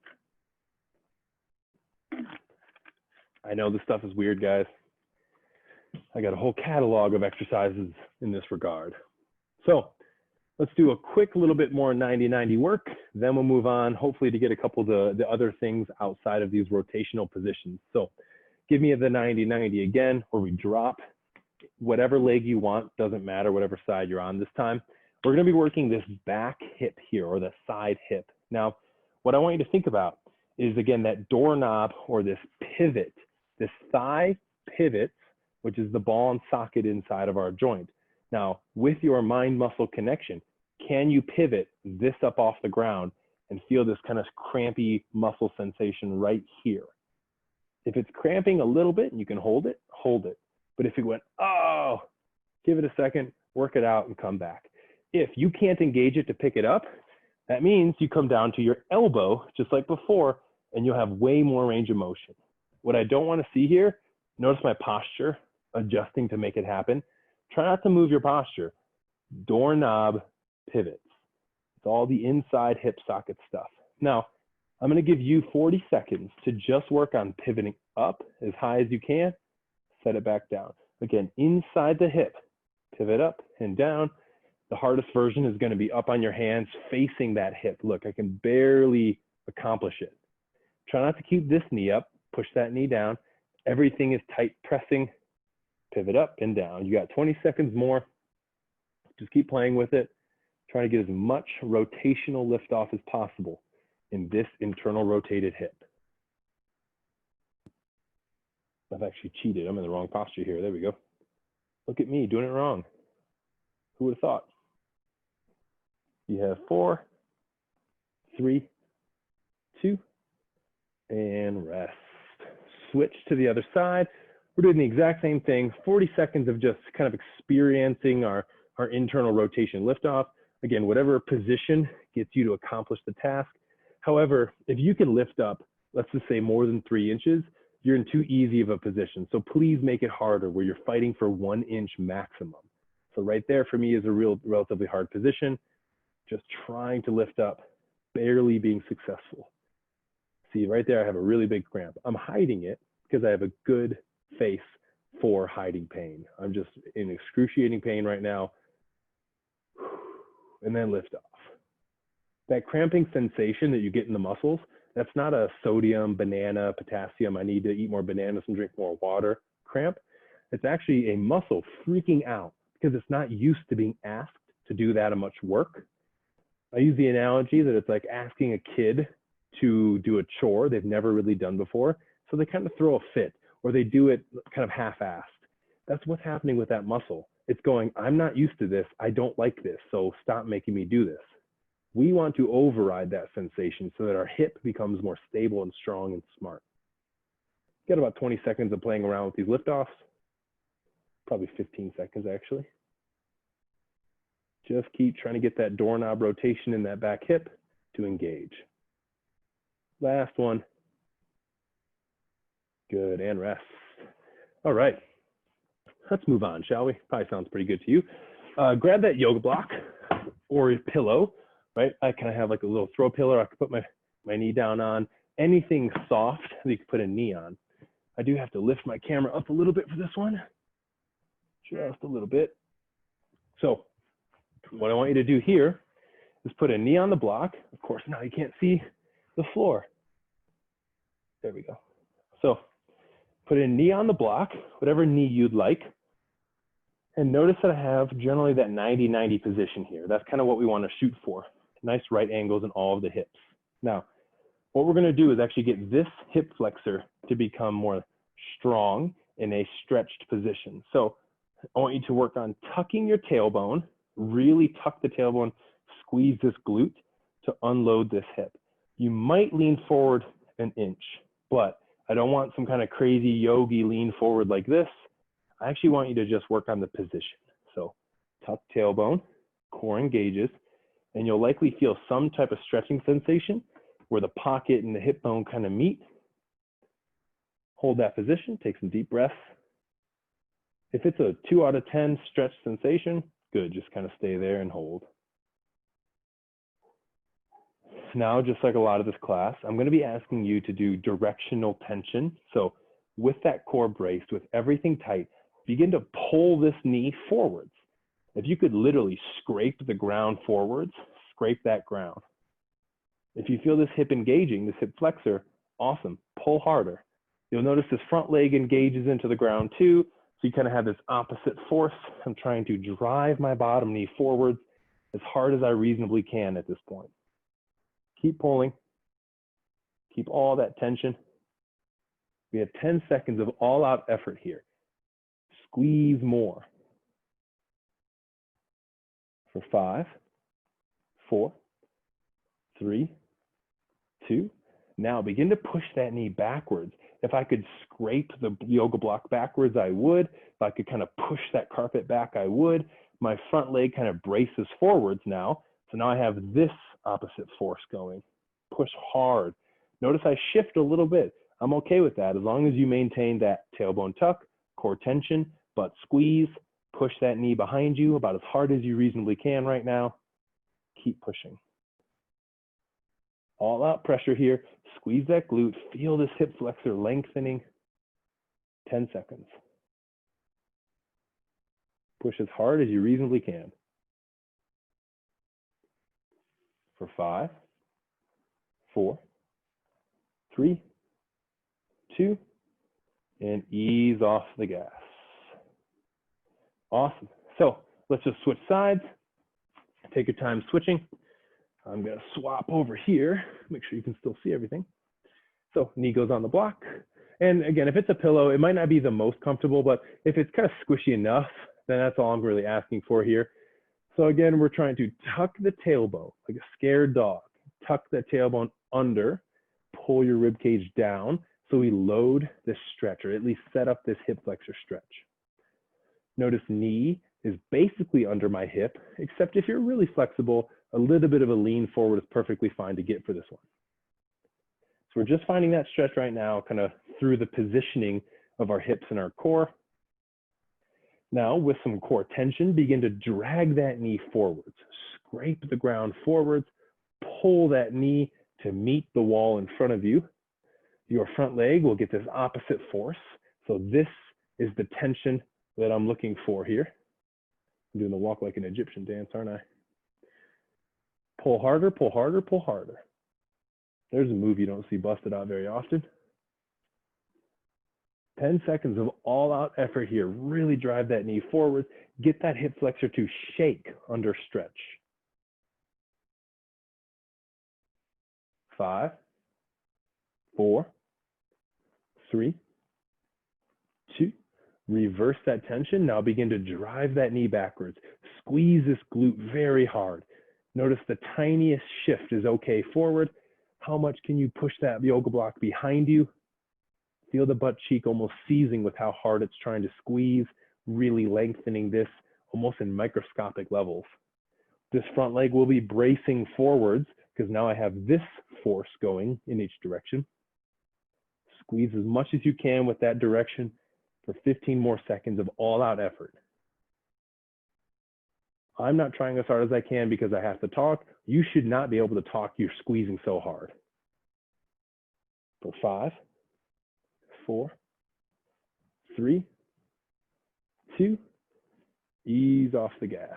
I know this stuff is weird, guys. I got a whole catalog of exercises in this regard. So let's do a quick little bit more 90-90 work. Then we'll move on, hopefully to get a couple of the other things outside of these rotational positions. So give me the 90-90 again, where we drop whatever leg you want, doesn't matter, whatever side you're on this time. We're gonna be working this back hip here, or the side hip. Now, what I want you to think about is, again, that doorknob or this pivot. This thigh pivots, which is the ball and socket inside of our joint. Now, with your mind muscle connection, can you pivot this up off the ground and feel this kind of crampy muscle sensation right here? If it's cramping a little bit and you can hold it, hold it. But if it went, oh, give it a second, work it out and come back. If you can't engage it to pick it up, that means you come down to your elbow, just like before, and you'll have way more range of motion. What I don't want to see here, notice my posture, adjusting to make it happen. Try not to move your posture. Doorknob pivots. It's all the inside hip socket stuff. Now, I'm going to give you 40 seconds to just work on pivoting up as high as you can. Set it back down. Again, inside the hip, pivot up and down. The hardest version is going to be up on your hands facing that hip. Look, I can barely accomplish it. Try not to keep this knee up. Push that knee down. Everything is tight pressing. Pivot up and down. You got 20 seconds more. Just keep playing with it. Try to get as much rotational lift off as possible in this internal rotated hip. I've actually cheated. I'm in the wrong posture here. There we go. Look at me doing it wrong. Who would have thought? You have 4, 3, 2, and rest. Switch to the other side. We're doing the exact same thing, 40 seconds of just kind of experiencing our internal rotation liftoff. Again, whatever position gets you to accomplish the task. However, if you can lift up, let's just say more than 3 inches, you're in too easy of a position. So please make it harder where you're fighting for 1 inch maximum. So right there for me is a relatively hard position. Just trying to lift up, barely being successful. See right there, I have a really big cramp. I'm hiding it because I have a good face for hiding pain. I'm just in excruciating pain right now. And then lift off. That cramping sensation that you get in the muscles, that's not a sodium, banana, potassium, I need to eat more bananas and drink more water cramp. It's actually a muscle freaking out because it's not used to being asked to do that much work. I use the analogy that it's like asking a kid to do a chore they've never really done before. So they kind of throw a fit or they do it kind of half-assed. That's what's happening with that muscle. It's going, I'm not used to this. I don't like this. So stop making me do this. We want to override that sensation so that our hip becomes more stable and strong and smart. Get about 20 seconds of playing around with these liftoffs. Probably 15 seconds actually. Just keep trying to get that doorknob rotation in that back hip to engage. Last one. Good, and rest. All right, let's move on, shall we? Probably sounds pretty good to you. Grab that yoga block or a pillow, right? I kind of have like a little throw pillow I could put my knee down on. Anything soft that you could put a knee on. I do have to lift my camera up a little bit for this one. Just a little bit. So what I want you to do here is put a knee on the block. Of course, now you can't see the floor. There we go. So put a knee on the block, whatever knee you'd like. And notice that I have generally that 90-90 position here. That's kind of what we want to shoot for. Nice right angles in all of the hips. Now, what we're going to do is actually get this hip flexor to become more strong in a stretched position. So I want you to work on tucking your tailbone, really tuck the tailbone, squeeze this glute to unload this hip. You might lean forward an inch, but I don't want some kind of crazy yogi lean forward like this. I actually want you to just work on the position. So tuck tailbone, core engages, and you'll likely feel some type of stretching sensation where the pocket and the hip bone kind of meet. Hold that position, take some deep breaths. If it's a 2 out of 10 stretch sensation, good, just kind of stay there and hold. Now, just like a lot of this class, I'm going to be asking you to do directional tension. So with that core braced, with everything tight, begin to pull this knee forwards. If you could literally scrape the ground forwards, scrape that ground. If you feel this hip engaging, this hip flexor, awesome, pull harder. You'll notice this front leg engages into the ground too, so you kind of have this opposite force. I'm trying to drive my bottom knee forwards as hard as I reasonably can at this point. Keep pulling, keep all that tension. We have 10 seconds of all out effort here. Squeeze more. For 5, 4, 3, 2. Now begin to push that knee backwards. If I could scrape the yoga block backwards, I would. If I could kind of push that carpet back, I would. My front leg kind of braces forwards now. So now I have this opposite force going. Push hard. Notice I shift a little bit. I'm okay with that as long as you maintain that tailbone tuck, core tension, butt squeeze, push that knee behind you about as hard as you reasonably can right now. Keep pushing. All out pressure here. Squeeze that glute. Feel this hip flexor lengthening. 10 seconds. Push as hard as you reasonably can. For 5, 4, 3, 2, and ease off the gas. Awesome. So let's just switch sides. Take your time switching. I'm going to swap over here. Make sure you can still see everything. So knee goes on the block. And again, if it's a pillow, it might not be the most comfortable, but if it's kind of squishy enough, then that's all I'm really asking for here. So again, we're trying to tuck the tailbone like a scared dog. Tuck the tailbone under. pull your rib cage down so we load this stretch, or at least set up this hip flexor stretch. Notice knee is basically under my hip, except if you're really flexible, a little bit of a lean forward is perfectly fine to get for this one. So we're just finding that stretch right now, kind of through the positioning of our hips and our core. Now, with some core tension, begin to drag that knee forwards. Scrape the ground forwards, pull that knee to meet the wall in front of you. Your front leg will get this opposite force. So this is the tension that I'm looking for here. I'm doing the walk like an Egyptian dance, aren't I? Pull harder, pull harder, pull harder. There's a move you don't see busted out very often. 10 seconds of all-out effort here. Really drive that knee forward. Get that hip flexor to shake under stretch. 5, 4, 3, 2. Reverse that tension. Now begin to drive that knee backwards. Squeeze this glute very hard. Notice the tiniest shift is okay forward. How much can you push that yoga block behind you? Feel the butt cheek almost seizing with how hard it's trying to squeeze, really lengthening this almost in microscopic levels. This front leg will be bracing forwards because now I have this force going in each direction. Squeeze as much as you can with that direction for 15 more seconds of all-out effort. I'm not trying as hard as I can because I have to talk. You should not be able to talk. You're squeezing so hard. For 5, 4, 3, 2, ease off the gas.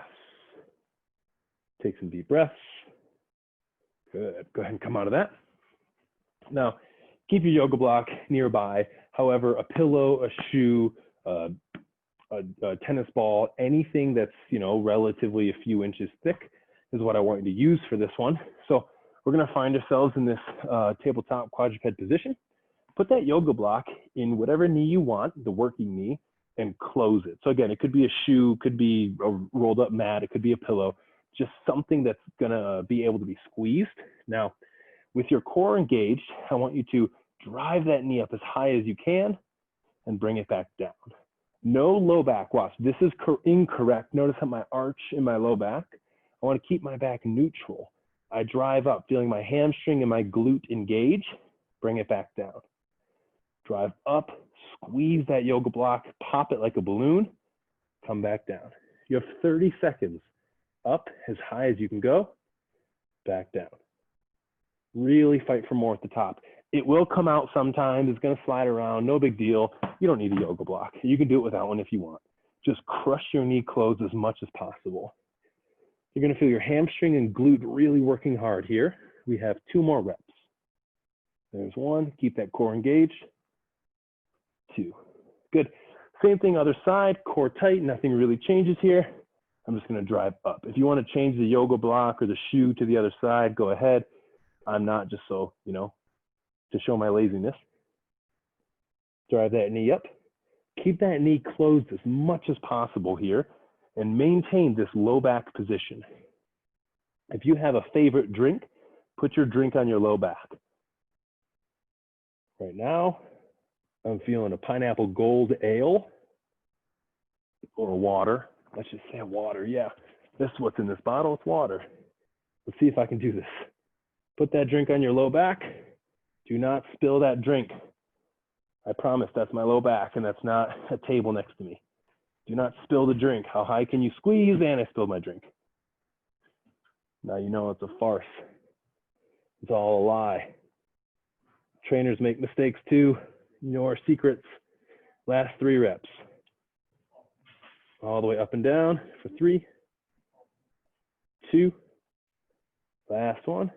Take some deep breaths. Good. Go ahead and come out of that. Now, keep your yoga block nearby. However, a pillow, a shoe, a tennis ball, anything that's, relatively a few inches thick is what I want you to use for this one. So we're going to find ourselves in this tabletop quadruped position. Put that yoga block in whatever knee you want, the working knee, and close it. So again, it could be a shoe, could be a rolled up mat, it could be a pillow, just something that's gonna be able to be squeezed. Now, with your core engaged, I want you to drive that knee up as high as you can and bring it back down. No low back, watch, this is incorrect. Notice how my arch in my low back, I wanna keep my back neutral. I drive up, feeling my hamstring and my glute engage, bring it back down. Drive up, squeeze that yoga block, pop it like a balloon, come back down. You have 30 seconds. Up as high as you can go, back down. Really fight for more at the top. It will come out sometimes, it's gonna slide around, no big deal. You don't need a yoga block. You can do it without one if you want. Just crush your knee closed as much as possible. You're gonna feel your hamstring and glute really working hard here. We have 2 more reps. There's 1, keep that core engaged. 2, good. Same thing other side, core tight, nothing really changes here. I'm just gonna drive up. If you wanna change the yoga block or the shoe to the other side, go ahead. I'm not, just so, to show my laziness. Drive that knee up. Keep that knee closed as much as possible here and maintain this low back position. If you have a favorite drink, put your drink on your low back. Right now, I'm feeling a pineapple gold ale or water. Let's just say water, yeah. This is what's in this bottle, it's water. Let's see if I can do this. Put that drink on your low back. Do not spill that drink. I promise that's my low back and that's not a table next to me. Do not spill the drink. How high can you squeeze? And I spilled my drink. Now you know it's a farce. It's all a lie. Trainers make mistakes too. You know our secrets. Last 3 reps. All the way up and down for 3, 2, last one.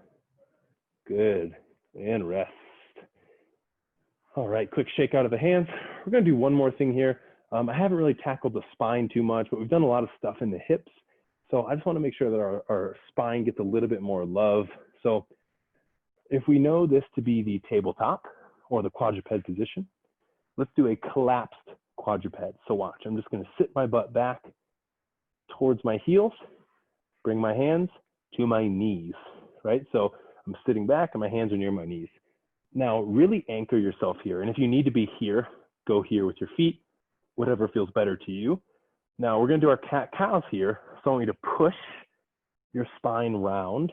Good, and rest. All right, quick shake out of the hands. We're gonna do one more thing here. I haven't really tackled the spine too much, but we've done a lot of stuff in the hips. So I just wanna make sure that our spine gets a little bit more love. So if we know this to be the tabletop or the quadruped position, let's do a collapsed quadruped. So watch, I'm just gonna sit my butt back towards my heels, bring my hands to my knees, right? So I'm sitting back and my hands are near my knees. Now, really anchor yourself here. And if you need to be here, go here with your feet, whatever feels better to you. Now, we're going to do our cat-cows here. So I want you to push your spine round.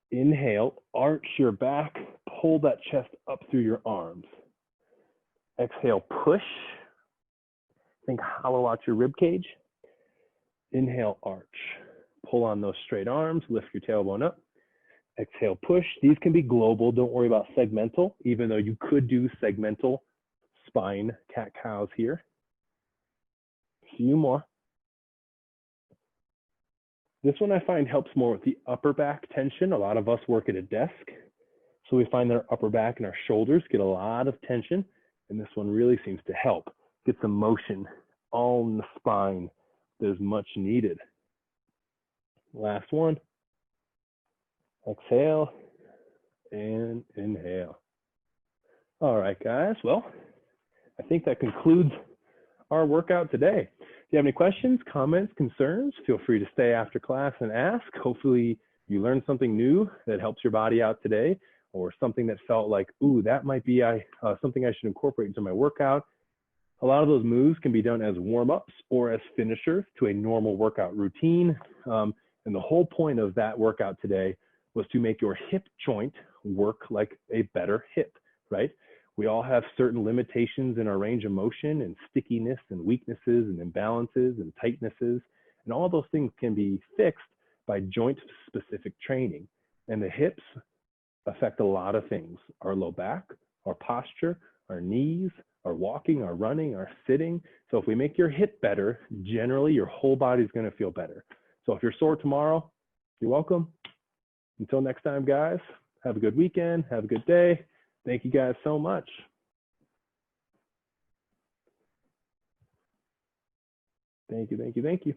Inhale, arch your back, pull that chest up through your arms. Exhale, push. Think hollow out your rib cage. Inhale, arch. Pull on those straight arms, lift your tailbone up. Exhale, push. These can be global. Don't worry about segmental, even though you could do segmental spine cat-cows here. A few more. This one I find helps more with the upper back tension. A lot of us work at a desk, so we find that our upper back and our shoulders get a lot of tension, and this one really seems to help get some motion all in the spine that is much needed. Last one. Exhale and inhale. All right, guys. Well, I think that concludes our workout today. If you have any questions, comments, concerns, feel free to stay after class and ask. Hopefully you learned something new that helps your body out today, or something that felt like, ooh, that might be something I should incorporate into my workout. A lot of those moves can be done as warm-ups or as finishers to a normal workout routine. And the whole point of that workout today was to make your hip joint work like a better hip, right? We all have certain limitations in our range of motion and stickiness and weaknesses and imbalances and tightnesses. And all those things can be fixed by joint-specific training. And the hips affect a lot of things: our low back, our posture, our knees, our walking, our running, our sitting. So if we make your hip better, generally your whole body is going to feel better. So if you're sore tomorrow, you're welcome. Until next time, guys, have a good weekend. Have a good day. Thank you guys so much. Thank you, thank you, thank you.